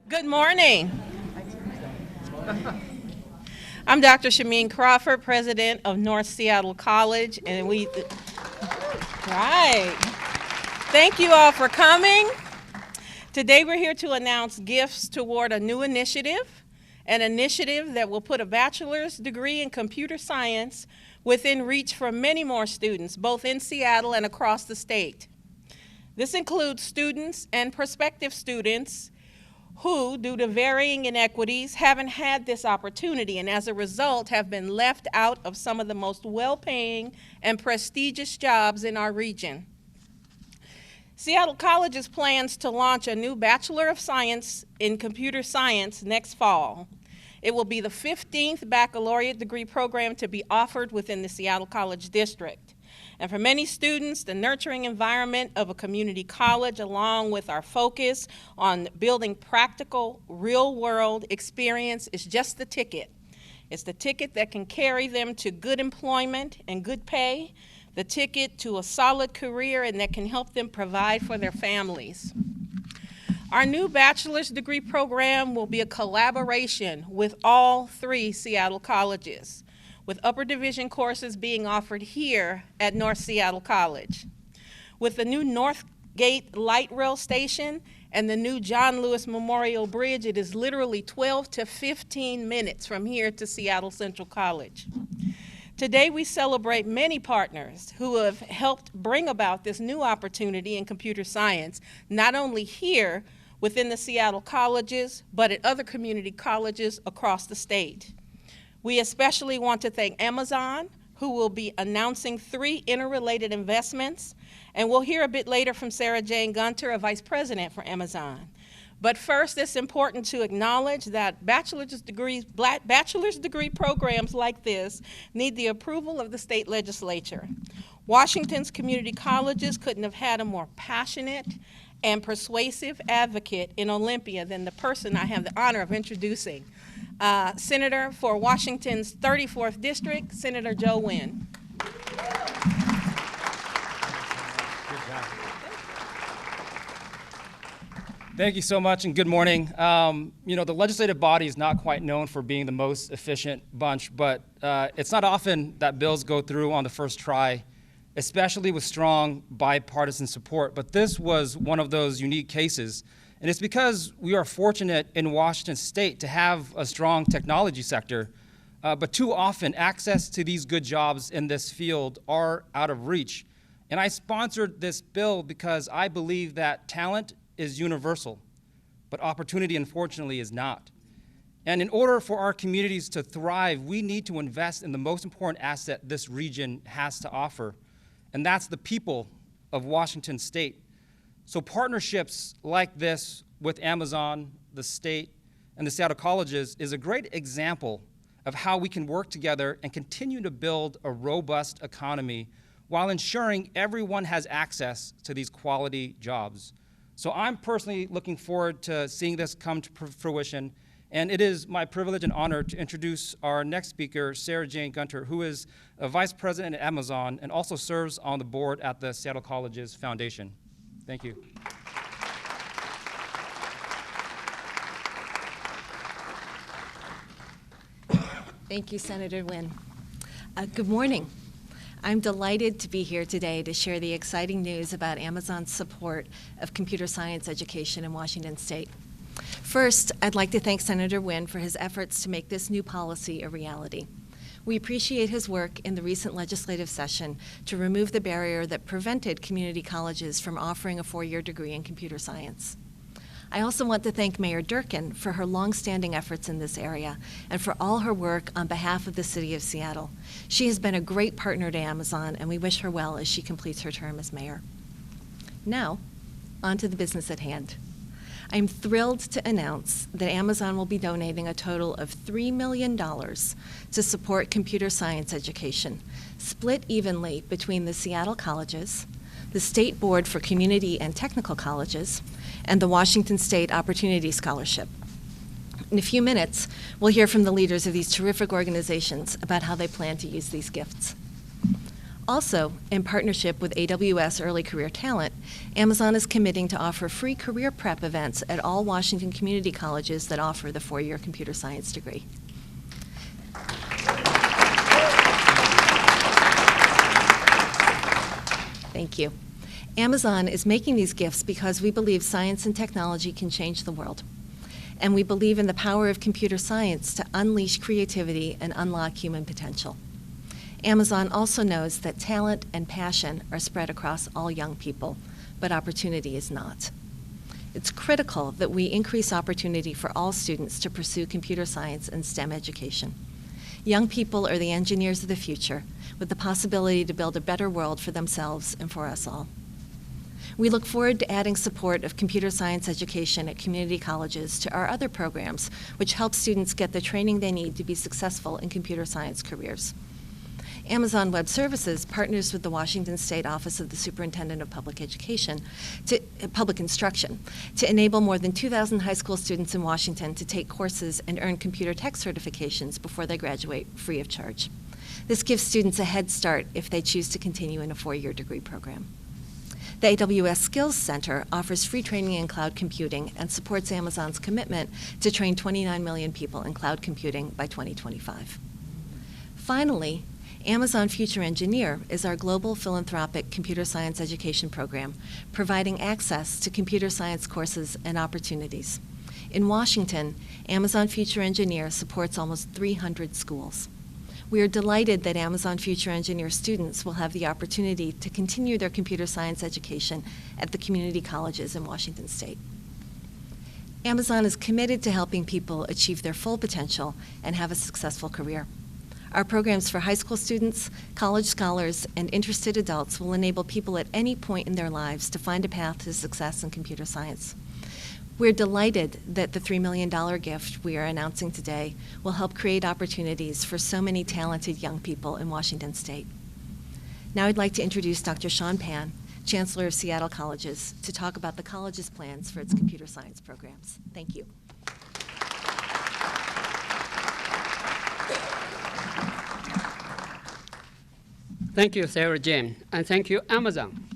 Good morning. I'm Dr. Chemene Crawford, president of North Seattle College, and Thank you all for coming. Today we're here to announce gifts toward a new initiative, an initiative that will put a bachelor's degree in computer science within reach for many more students, both in Seattle and across the state. This includes students and prospective students who, due to varying inequities, haven't had this opportunity and as a result have been left out of some of the most well-paying and prestigious jobs in our region. Seattle College's plans to launch a new Bachelor of Science in Computer Science next fall. It will be the 15th baccalaureate degree program to be offered within the Seattle College District. And for many students, the nurturing environment of a community college, along with our focus on building practical, real-world experience, is just the ticket. It's the ticket that can carry them to good employment and good pay, the ticket to a solid career, and that can help them provide for their families. Our new bachelor's degree program will be a collaboration with all three Seattle colleges, with upper division courses being offered here at North Seattle College. With the new Northgate Light Rail Station and the new John Lewis Memorial Bridge, it is literally 12 to 15 minutes from here to Seattle Central College. Today we celebrate many partners who have helped bring about this new opportunity in computer science, not only here within the Seattle colleges, but at other community colleges across the state. We especially want to thank Amazon, who will be announcing 3 interrelated investments, and we'll hear a bit later from Sarah Jane Gunter, a vice president for Amazon. But first, it's important to acknowledge that bachelor's degree programs like this need the approval of the state legislature. Washington's community colleges couldn't have had a more passionate and persuasive advocate in Olympia than the person I have the honor of introducing. Senator for Washington's 34th District, Senator Joe Nguyen. Thank you so much and good morning. The legislative body is not quite known for being the most efficient bunch, but it's not often that bills go through on the first try, especially with strong bipartisan support. But this was one of those unique cases. And it's because we are fortunate in Washington State to have a strong technology sector, but too often access to these good jobs in this field are out of reach. And I sponsored this bill because I believe that talent is universal, but opportunity, unfortunately, is not. And in order for our communities to thrive, we need to invest in the most important asset this region has to offer, and that's the people of Washington State. So partnerships like this with Amazon, the state, and the Seattle colleges is a great example of how we can work together and continue to build a robust economy while ensuring everyone has access to these quality jobs. So I'm personally looking forward to seeing this come to fruition, and it is my privilege and honor to introduce our next speaker, Sarah Jane Gunter, who is a vice president at Amazon and also serves on the board at the Seattle Colleges Foundation. Thank you. Thank you, Senator Nguyen. Good morning. I'm delighted to be here today to share the exciting news about Amazon's support of computer science education in Washington State. First, I'd like to thank Senator Nguyen for his efforts to make this new policy a reality. We appreciate his work in the recent legislative session to remove the barrier that prevented community colleges from offering a 4-year degree in computer science. I also want to thank Mayor Durkan for her longstanding efforts in this area and for all her work on behalf of the City of Seattle. She has been a great partner to Amazon, and we wish her well as she completes her term as mayor. Now, on to the business at hand. I'm thrilled to announce that Amazon will be donating a total of $3 million to support computer science education, split evenly between the Seattle colleges, the State Board for Community and Technical Colleges, and the Washington State Opportunity Scholarship. In a few minutes, we'll hear from the leaders of these terrific organizations about how they plan to use these gifts. Also, in partnership with AWS Early Career Talent, Amazon is committing to offer free career prep events at all Washington community colleges that offer the 4-year computer science degree. Thank you. Amazon is making these gifts because we believe science and technology can change the world. And we believe in the power of computer science to unleash creativity and unlock human potential. Amazon also knows that talent and passion are spread across all young people, but opportunity is not. It's critical that we increase opportunity for all students to pursue computer science and STEM education. Young people are the engineers of the future, with the possibility to build a better world for themselves and for us all. We look forward to adding support of computer science education at community colleges to our other programs, which help students get the training they need to be successful in computer science careers. Amazon Web Services partners with the Washington State Office of the Superintendent of Public Instruction to enable more than 2,000 high school students in Washington to take courses and earn computer tech certifications before they graduate free of charge. This gives students a head start if they choose to continue in a 4-year degree program. The AWS Skills Center offers free training in cloud computing and supports Amazon's commitment to train 29 million people in cloud computing by 2025. Finally, Amazon Future Engineer is our global philanthropic computer science education program, providing access to computer science courses and opportunities. In Washington, Amazon Future Engineer supports almost 300 schools. We are delighted that Amazon Future Engineer students will have the opportunity to continue their computer science education at the community colleges in Washington State. Amazon is committed to helping people achieve their full potential and have a successful career. Our programs for high school students, college scholars, and interested adults will enable people at any point in their lives to find a path to success in computer science. We're delighted that the $3 million gift we are announcing today will help create opportunities for so many talented young people in Washington State. Now I'd like to introduce Dr. Shouan Pan, Chancellor of Seattle Colleges, to talk about the college's plans for its computer science programs. Thank you. Thank you, Sarah Jane, and thank you, Amazon.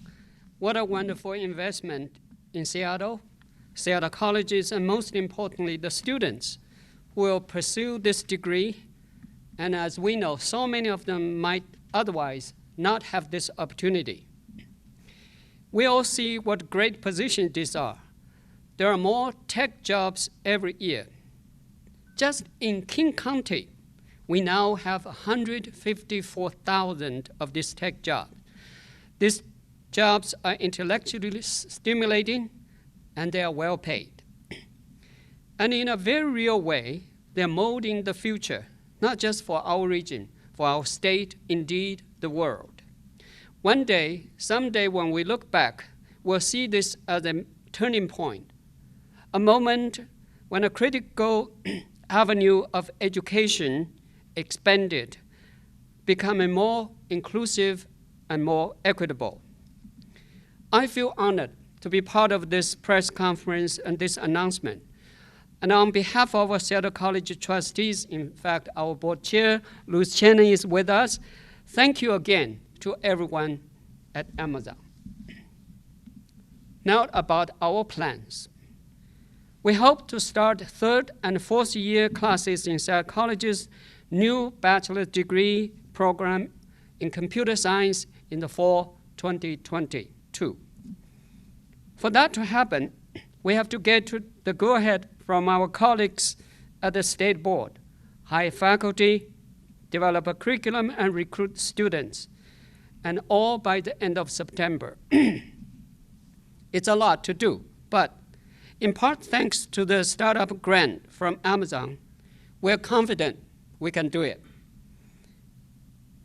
What a wonderful investment in Seattle, Seattle colleges, and most importantly, the students who will pursue this degree. And as we know, so many of them might otherwise not have this opportunity. We all see what great positions these are. There are more tech jobs every year. Just in King County, we now have 154,000 of these tech jobs. These jobs are intellectually stimulating, and they are well paid. And in a very real way, they're molding the future, not just for our region, for our state, indeed, the world. One day, someday when we look back, we'll see this as a turning point, a moment when a critical avenue of education expanded, becoming more inclusive and more equitable. I feel honored to be part of this press conference and this announcement. And on behalf of our Seattle College trustees, in fact, our board chair, Louis Chemene, is with us. Thank you again to everyone at Amazon. Now about our plans. We hope to start 3rd and 4th year classes in Seattle College's new bachelor's degree program in computer science in the fall 2022. For that to happen, we have to get to the go-ahead from our colleagues at the state board, hire faculty, develop a curriculum, and recruit students, and all by the end of September. It's a lot to do, but in part thanks to the startup grant from Amazon, we're confident we can do it.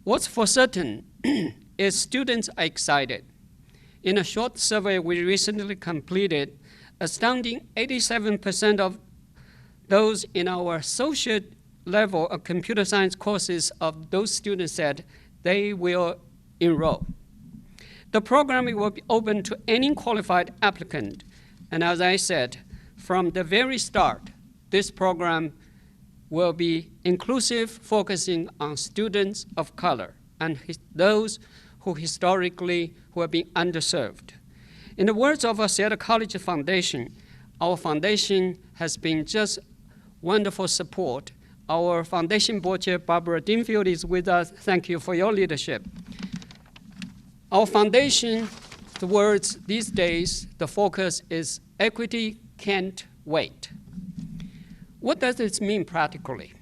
What's for certain is students are excited. In a short survey we recently completed, astounding 87% of those in our associate level of computer science courses of those students said they will enroll. The program will be open to any qualified applicant. And as I said, from the very start, this program will be inclusive, focusing on students of color and those who have been underserved. In the words of our Seattle College Foundation, our foundation has been just wonderful support. Our foundation board chair, Barbara Dinfield, is with us. Thank you for your leadership. Our foundation, the words these days, the focus is equity can't wait. What does this mean practically?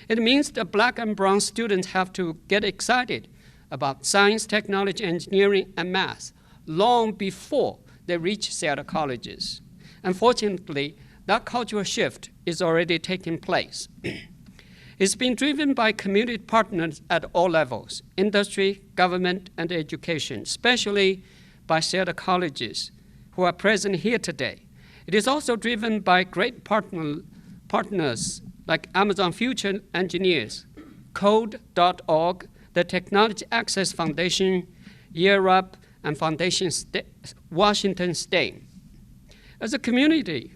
It means that Black and brown students have to get excited about science, technology, engineering, and math long before they reach Seattle colleges. Unfortunately, that cultural shift is already taking place. It's been driven by community partners at all levels, industry, government, and education, especially by Seattle colleges who are present here today. It is also driven by great partners like Amazon Future Engineers, Code.org, the Technology Access Foundation, Year Up, and Foundation Washington State. As a community,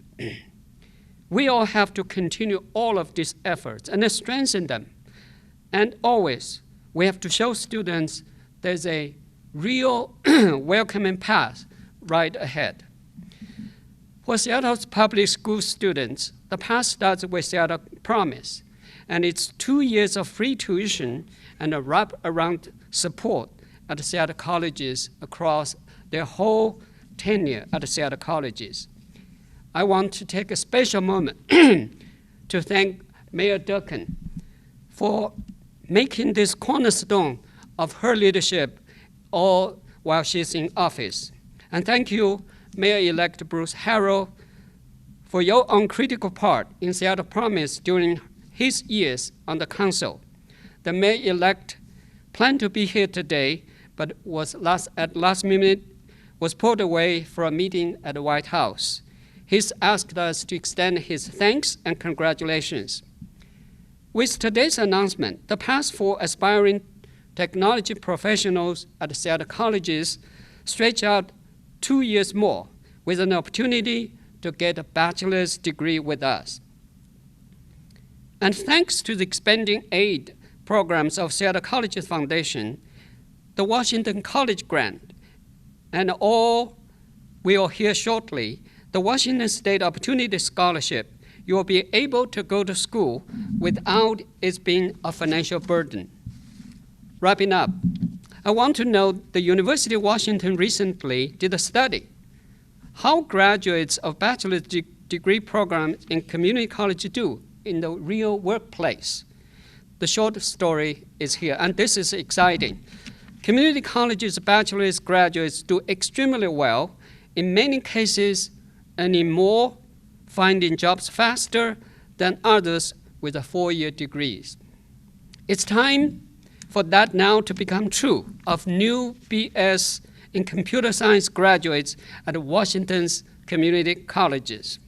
we all have to continue all of these efforts and strengthen them. And always, we have to show students there's a real welcoming path right ahead. For Seattle's public school students, the path starts with Seattle Promise, and it's 2 years of free tuition and a wrap-around support at the Seattle colleges across their whole tenure at the Seattle colleges. I want to take a special moment to thank Mayor Durkan for making this cornerstone of her leadership all while she's in office. And thank you, Mayor-elect Bruce Harrell, for your uncritical part in Seattle Promise during his years on the council. The mayor-elect planned to be here today, but at last minute was pulled away for a meeting at the White House. He's asked us to extend his thanks and congratulations. With today's announcement, the path for aspiring technology professionals at the Seattle colleges stretch out 2 years more with an opportunity to get a bachelor's degree with us. And thanks to the expanding aid programs of Seattle Colleges Foundation, the Washington College Grant, and all we will hear shortly, the Washington State Opportunity Scholarship, you will be able to go to school without it being a financial burden. Wrapping up, I want to note the University of Washington recently did a study how graduates of bachelor's degree programs in community college do in the real workplace. The short story is here, and this is exciting. Community colleges bachelor's graduates do extremely well, in many cases earning more, finding jobs faster than others with 4-year degrees. It's time for that now to become true of new BS in computer science graduates at Washington's community colleges.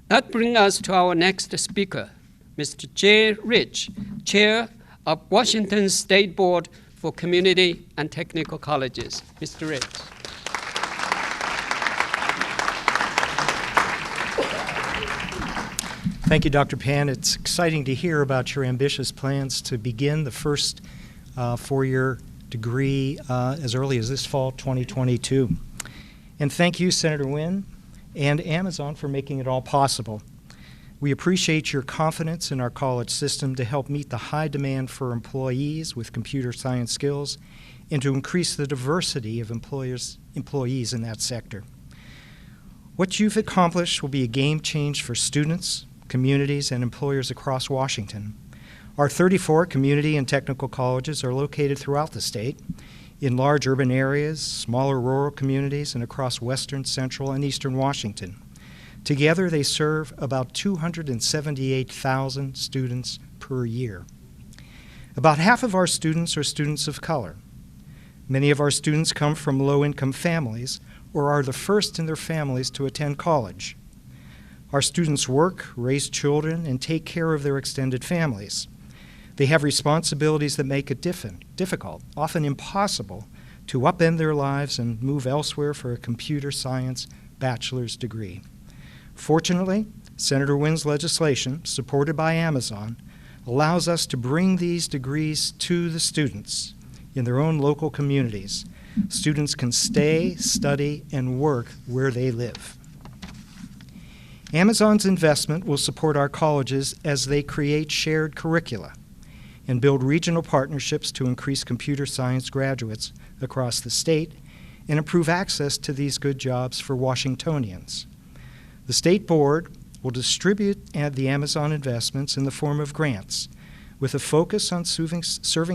That brings us to our next speaker, Mr. J. Reich, Chair of Washington State Board for Community and Technical Colleges. Mr. Reich. Thank you, Dr. Pan. It's exciting to hear about your ambitious plans to begin the first 4-year degree as early as this fall, 2022. And thank you, Senator Nguyen, and Amazon for making it all possible. We appreciate your confidence in our college system to help meet the high demand for employees with computer science skills and to increase the diversity of employees in that sector. What you've accomplished will be a game change for students, communities, and employers across Washington. Our 34 community and technical colleges are located throughout the state, in large urban areas, smaller rural communities, and across western, central, and eastern Washington. Together, they serve about 278,000 students per year. About half of our students are students of color. Many of our students come from low-income families or are the first in their families to attend college. Our students work, raise children, and take care of their extended families. They have responsibilities that make it difficult, often impossible, to upend their lives and move elsewhere for a computer science bachelor's degree. Fortunately, Senator Nguyen's legislation, supported by Amazon, allows us to bring these degrees to the students in their own local communities. Students can stay, study, and work where they live. Amazon's investment will support our colleges as they create shared curricula and build regional partnerships to increase computer science graduates across the state and improve access to these good jobs for Washingtonians. The State Board will distribute the Amazon investments in the form of grants, with a focus on serving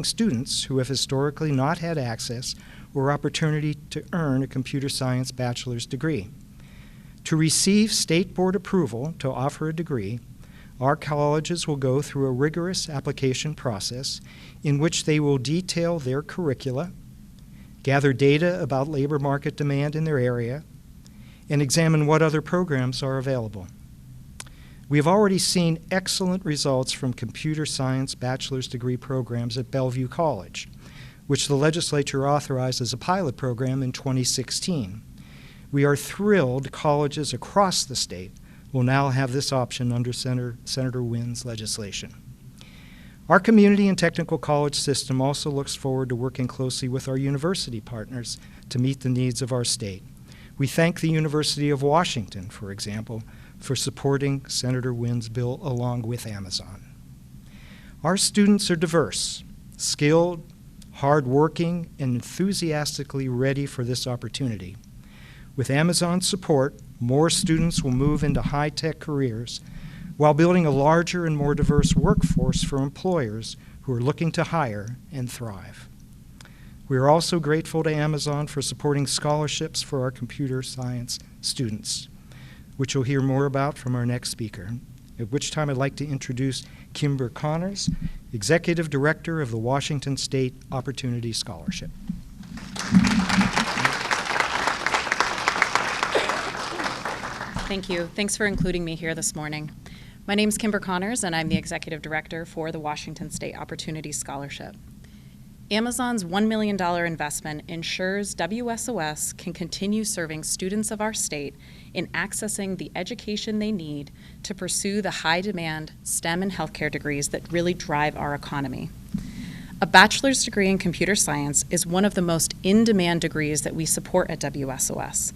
students who have historically not had access or opportunity to earn a computer science bachelor's degree. To receive State Board approval to offer a degree, our colleges will go through a rigorous application process in which they will detail their curricula, gather data about labor market demand in their area, and examine what other programs are available. We have already seen excellent results from computer science bachelor's degree programs at Bellevue College, which the legislature authorized as a pilot program in 2016. We are thrilled colleges across the state will now have this option under Senator Nguyen's legislation. Our community and technical college system also looks forward to working closely with our university partners to meet the needs of our state. We thank the University of Washington, for example, for supporting Senator Nguyen's bill along with Amazon. Our students are diverse, skilled, hardworking, and enthusiastically ready for this opportunity. With Amazon's support, more students will move into high-tech careers while building a larger and more diverse workforce for employers who are looking to hire and thrive. We are also grateful to Amazon for supporting scholarships for our computer science students, which you'll hear more about from our next speaker, at which time I'd like to introduce Kimber Connors, Executive Director of the Washington State Opportunity Scholarship. Thank you. Thanks for including me here this morning. My name is Kimber Connors, and I'm the Executive Director for the Washington State Opportunity Scholarship. Amazon's $1 million investment ensures WSOS can continue serving students of our state in accessing the education they need to pursue the high-demand STEM and healthcare degrees that really drive our economy. A bachelor's degree in computer science is one of the most in-demand degrees that we support at WSOS.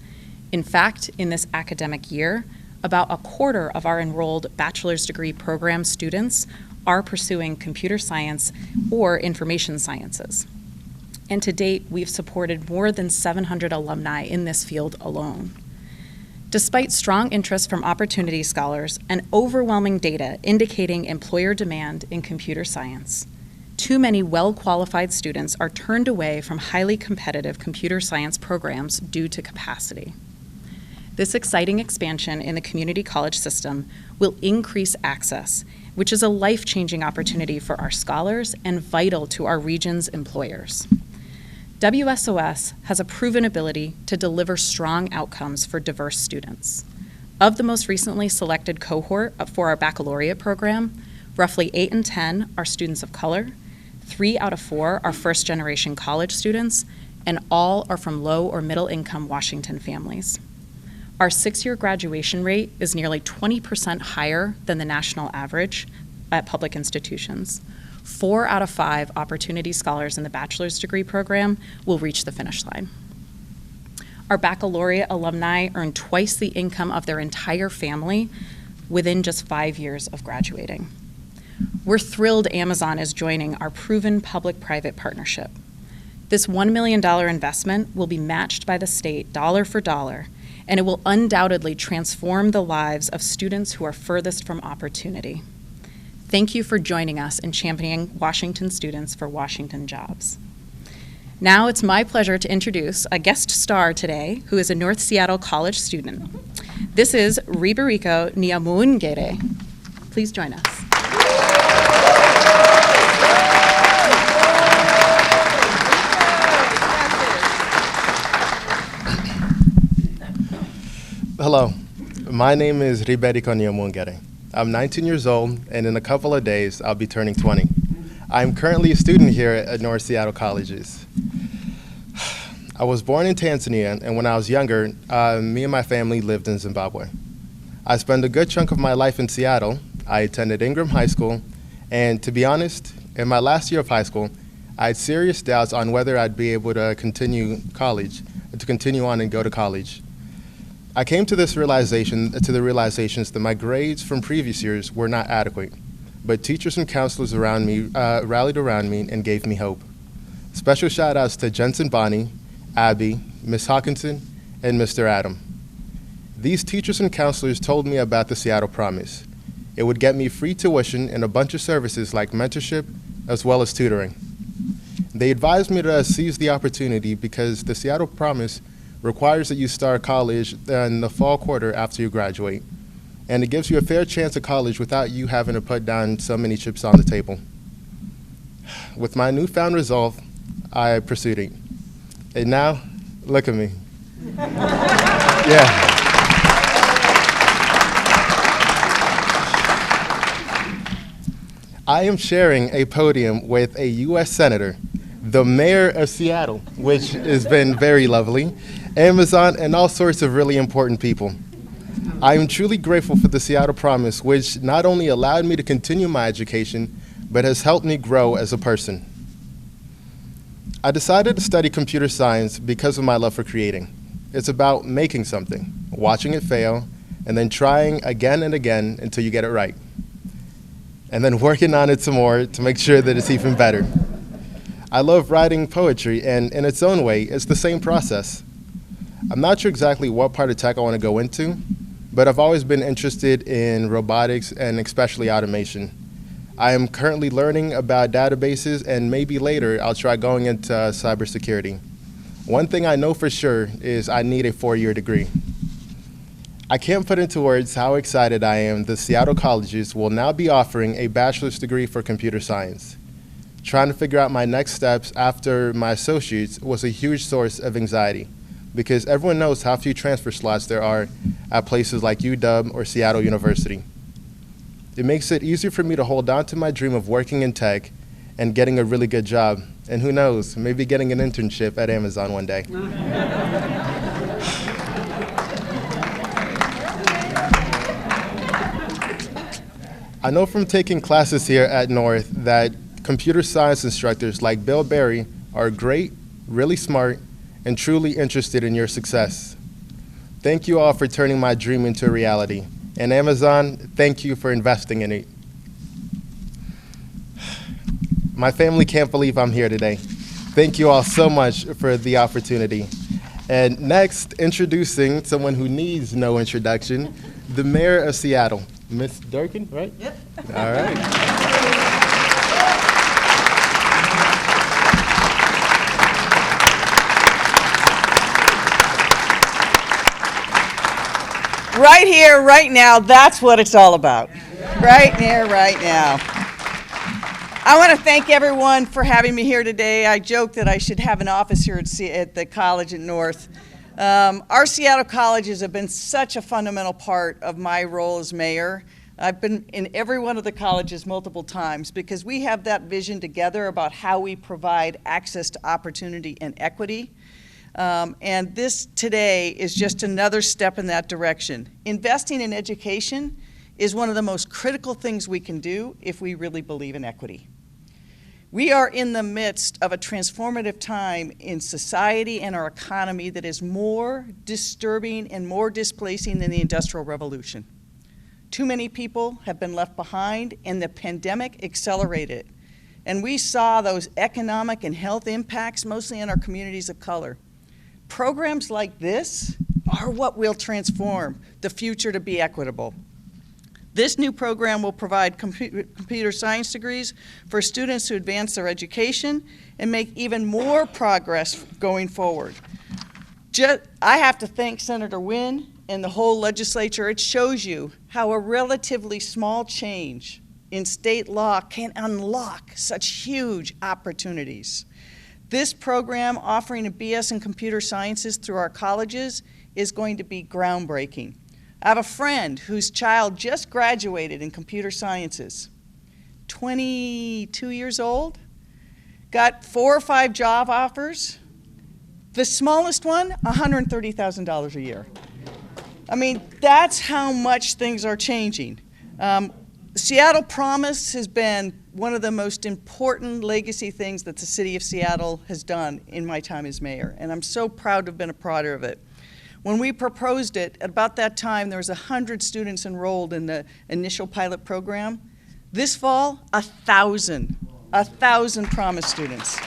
In fact, in this academic year, about a quarter of our enrolled bachelor's degree program students are pursuing computer science or information sciences. And to date, we've supported more than 700 alumni in this field alone. Despite strong interest from opportunity scholars and overwhelming data indicating employer demand in computer science, too many well-qualified students are turned away from highly competitive computer science programs due to capacity. This exciting expansion in the community college system will increase access, which is a life-changing opportunity for our scholars and vital to our region's employers. WSOS has a proven ability to deliver strong outcomes for diverse students. Of the most recently selected cohort for our baccalaureate program, roughly 8 in 10 are students of color, 3 out of 4 are first-generation college students, and all are from low or middle-income Washington families. Our 6-year graduation rate is nearly 20% higher than the national average at public institutions. 4 out of 5 opportunity scholars in the bachelor's degree program will reach the finish line. Our baccalaureate alumni earn twice the income of their entire family within just 5 years of graduating. We're thrilled Amazon is joining our proven public-private partnership. This $1 million investment will be matched by the state dollar for dollar, and it will undoubtedly transform the lives of students who are furthest from opportunity. Thank you for joining us in championing Washington students for Washington jobs. Now it's my pleasure to introduce a guest star today who is a North Seattle College student. This is Riko Niyomwungere. Please join us. Hello, my name is Riko Niyomwungere. I'm 19 years old, and in a couple of days, I'll be turning 20. I'm currently a student here at North Seattle Colleges. I was born in Tanzania, and when I was younger, me and my family lived in Zimbabwe. I spent a good chunk of my life in Seattle. I attended Ingram High School, and to be honest, in my last year of high school, I had serious doubts on whether I'd be able to continue on and go to college. I came to the realizations that my grades from previous years were not adequate, but teachers and counselors around me rallied around me and gave me hope. Special shout outs to Jensen Bonnie, Abby, Ms. Hawkinson, and Mr. Adam. These teachers and counselors told me about the Seattle Promise. It would get me free tuition and a bunch of services like mentorship as well as tutoring. They advised me to seize the opportunity because the Seattle Promise requires that you start college in the fall quarter after you graduate, and it gives you a fair chance at college without you having to put down so many chips on the table. With my newfound resolve, I pursued it. And now, look at me. Yeah. I am sharing a podium with a U.S. Senator, the mayor of Seattle, which has been very lovely, Amazon, and all sorts of really important people. I am truly grateful for the Seattle Promise, which not only allowed me to continue my education, but has helped me grow as a person. I decided to study computer science because of my love for creating. It's about making something, watching it fail, and then trying again and again until you get it right. And then working on it some more to make sure that it's even better. I love writing poetry, and in its own way, it's the same process. I'm not sure exactly what part of tech I want to go into, but I've always been interested in robotics and especially automation. I am currently learning about databases, and maybe later I'll try going into cybersecurity. One thing I know for sure is I need a 4-year degree. I can't put into words how excited I am that Seattle colleges will now be offering a bachelor's degree for computer science. Trying to figure out my next steps after my associates was a huge source of anxiety because everyone knows how few transfer slots there are at places like UW or Seattle University. It makes it easier for me to hold on to my dream of working in tech and getting a really good job, and who knows, maybe getting an internship at Amazon one day. I know from taking classes here at North that computer science instructors like Bill Berry are great, really smart, and truly interested in your success. Thank you all for turning my dream into a reality. And Amazon, thank you for investing in it. My family can't believe I'm here today. Thank you all so much for the opportunity. And next, introducing someone who needs no introduction, the mayor of Seattle, Ms. Durkan, right? Yep. All right. Right here, right now, that's what it's all about. Right here, right now. I want to thank everyone for having me here today. I joke that I should have an office here at the college at North. Our Seattle colleges have been such a fundamental part of my role as mayor. I've been in every one of the colleges multiple times because we have that vision together about how we provide access to opportunity and equity. And this today is just another step in that direction. Investing in education is one of the most critical things we can do if we really believe in equity. We are in the midst of a transformative time in society and our economy that is more disturbing and more displacing than the Industrial Revolution. Too many people have been left behind, and the pandemic accelerated it. And we saw those economic and health impacts mostly in our communities of color. Programs like this are what will transform the future to be equitable. This new program will provide computer science degrees for students to advance their education and make even more progress going forward. I have to thank Senator Nguyen and the whole legislature. It shows you how a relatively small change in state law can unlock such huge opportunities. This program, offering a BS in computer sciences through our colleges, is going to be groundbreaking. I have a friend whose child just graduated in computer sciences, 22 years old, got 4 or 5 job offers. The smallest one, $130,000 a year. I mean, that's how much things are changing. Seattle Promise has been one of the most important legacy things that the city of Seattle has done in my time as mayor, and I'm so proud to have been a part of it. When we proposed it, at about that time, there was 100 students enrolled in the initial pilot program. This fall, 1,000 Promise students.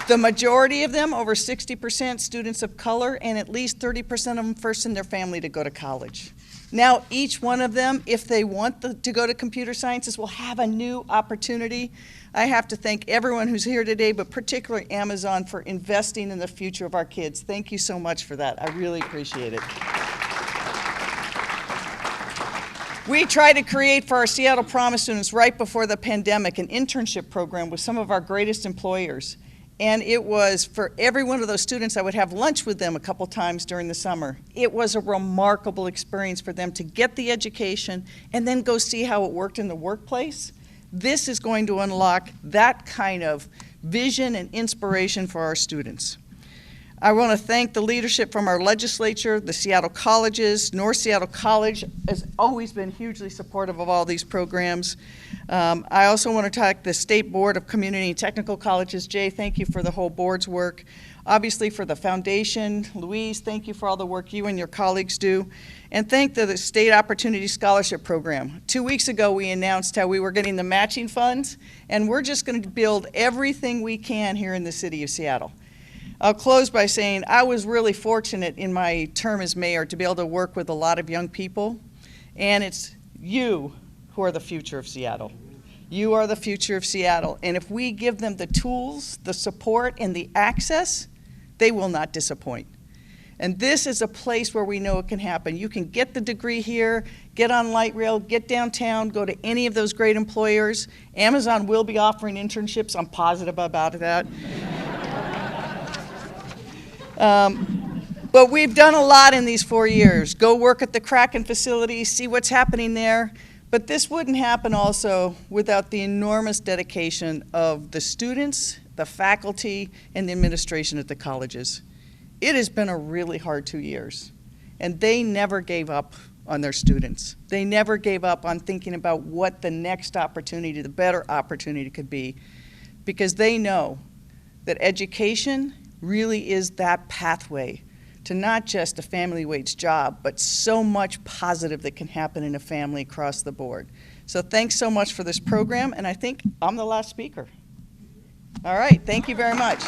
The majority of them, over 60%, students of color, and at least 30% of them first in their family to go to college. Now, each one of them, if they want to go to computer sciences, will have a new opportunity. I have to thank everyone who's here today, but particularly Amazon, for investing in the future of our kids. Thank you so much for that. I really appreciate it. We tried to create for our Seattle Promise students right before the pandemic an internship program with some of our greatest employers. And it was, for every one of those students, I would have lunch with them a couple times during the summer. It was a remarkable experience for them to get the education and then go see how it worked in the workplace. This is going to unlock that kind of vision and inspiration for our students. I want to thank the leadership from our legislature, the Seattle colleges. North Seattle College has always been hugely supportive of all these programs. I also want to thank the State Board of Community and Technical Colleges. Jay, thank you for the whole board's work. Obviously for the foundation. Louise, thank you for all the work you and your colleagues do. And thank the State Opportunity Scholarship Program. 2 weeks ago, we announced how we were getting the matching funds, and we're just going to build everything we can here in the city of Seattle. I'll close by saying I was really fortunate in my term as mayor to be able to work with a lot of young people, and it's you who are the future of Seattle. You are the future of Seattle, and if we give them the tools, the support, and the access, they will not disappoint. And this is a place where we know it can happen. You can get the degree here, get on light rail, get downtown, go to any of those great employers. Amazon will be offering internships. I'm positive about that. But we've done a lot in these 4 years. Go work at the Kraken facility, see what's happening there. But this wouldn't happen also without the enormous dedication of the students, the faculty, and the administration at the colleges. It has been a really hard 2 years, and they never gave up on their students. They never gave up on thinking about what the next opportunity, the better opportunity could be, because they know that education really is that pathway to not just a family wage job, but so much positive that can happen in a family across the board. So thanks so much for this program, and I think I'm the last speaker. All right, thank you very much.